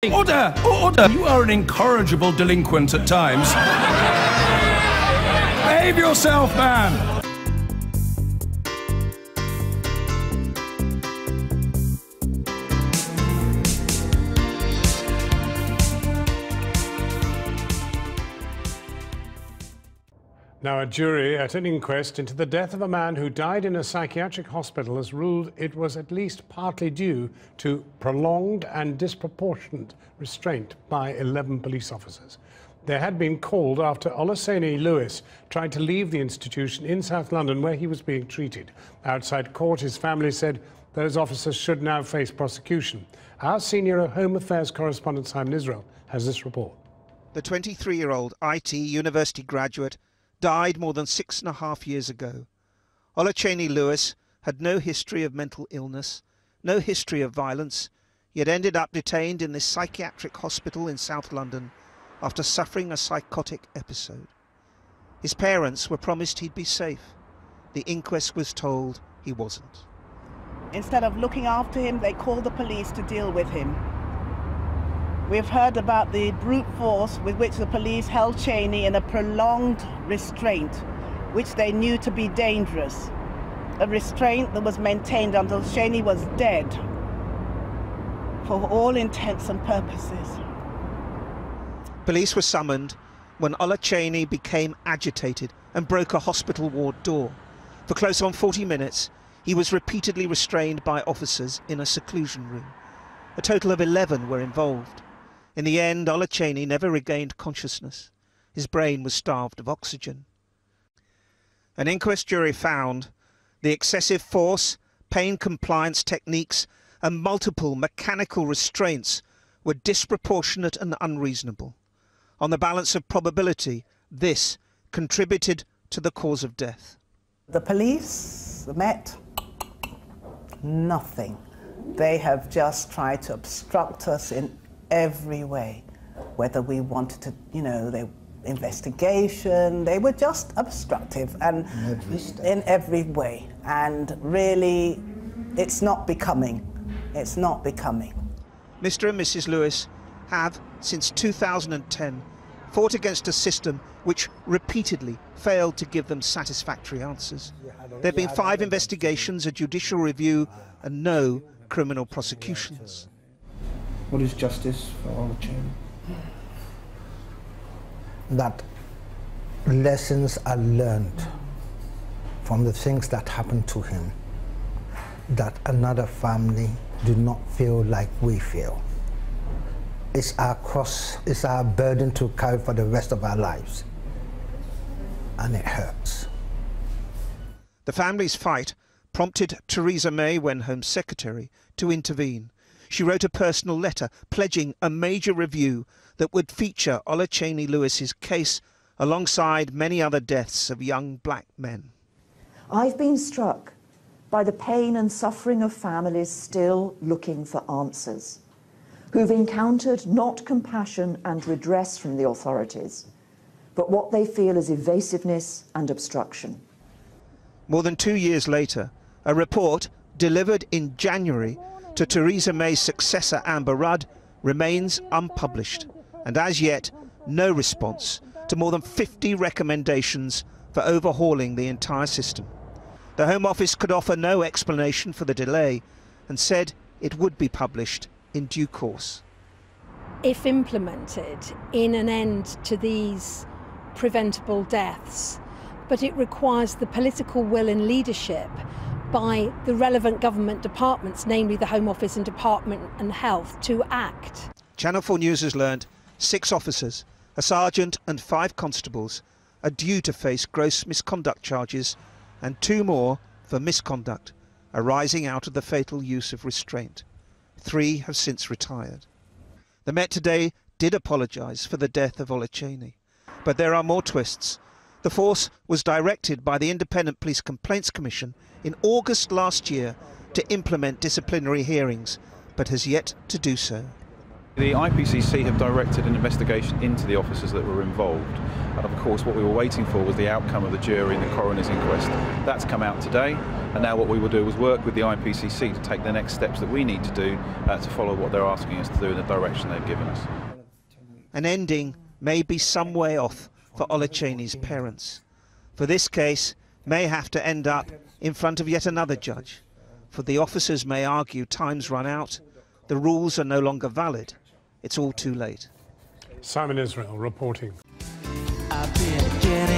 Order! Order! You are an incorrigible delinquent at times. Behave yourself, man! Now, a jury at an inquest into the death of a man who died in a psychiatric hospital has ruled it was at least partly due to prolonged and disproportionate restraint by 11 police officers. They had been called after Olusegun Lewis tried to leave the institution in South London where he was being treated. Outside court, his family said those officers should now face prosecution. Our senior Home Affairs correspondent Simon Israel has this report. The 23-year-old IT university graduate died more than 6.5 years ago. Olusegun Lewis had no history of mental illness, no history of violence, yet ended up detained in this psychiatric hospital in South London after suffering a psychotic episode. His parents were promised he'd be safe. The inquest was told he wasn't. Instead of looking after him, they called the police to deal with him. We've heard about the brute force with which the police held Cheney in a prolonged restraint, which they knew to be dangerous. A restraint that was maintained until Cheney was dead, for all intents and purposes. Police were summoned when Olusegun became agitated and broke a hospital ward door. For close on 40 minutes, he was repeatedly restrained by officers in a seclusion room. A total of 11 were involved. In the end, Olusegun never regained consciousness. His brain was starved of oxygen. An inquest jury found the excessive force, pain compliance techniques and multiple mechanical restraints were disproportionate and unreasonable. On the balance of probability, this contributed to the cause of death. The police, the Met, nothing. They have just tried to obstruct us in every way, whether we wanted to, the investigation, they were just obstructive and in every way. And really, it's not becoming. It's not becoming. Mr. and Mrs. Lewis have, since 2010, fought against a system which repeatedly failed to give them satisfactory answers. There have been 5 investigations, a judicial review, and no criminal prosecutions. What is justice for Olusegun? That lessons are learned from the things that happened to him, that another family do not feel like we feel. It's our cross, it's our burden to carry for the rest of our lives, and it hurts. The family's fight prompted Theresa May, when Home Secretary, to intervene. She wrote a personal letter pledging a major review that would feature Olusegun Lewis's case alongside many other deaths of young black men. I've been struck by the pain and suffering of families still looking for answers, who've encountered not compassion and redress from the authorities, but what they feel is evasiveness and obstruction. More than 2 years later, a report delivered in January to Theresa May's successor Amber Rudd remains unpublished, and as yet no response to more than 50 recommendations for overhauling the entire system. The Home Office could offer no explanation for the delay and said it would be published in due course. If implemented, in an end to these preventable deaths, but it requires the political will and leadership by the relevant government departments, namely the Home Office and Department and Health, to act. Channel 4 News has learned 6 officers, a sergeant and 5 constables are due to face gross misconduct charges, and 2 more for misconduct arising out of the fatal use of restraint. 3 have since retired. The Met today did apologise for the death of Olusegun, but there are more twists. The force was directed by the Independent Police Complaints Commission in August last year to implement disciplinary hearings, but has yet to do so. The IPCC have directed an investigation into the officers that were involved, and of course what we were waiting for was the outcome of the jury in the coroner's inquest. That's come out today, and now what we will do is work with the IPCC to take the next steps that we need to do to follow what they're asking us to do in the direction they've given us. An ending may be some way off for Ola Cheney's parents. For this case may have to end up in front of yet another judge, for the officers may argue time's run out, the rules are no longer valid. It's all too late. Simon Israel reporting. I've been getting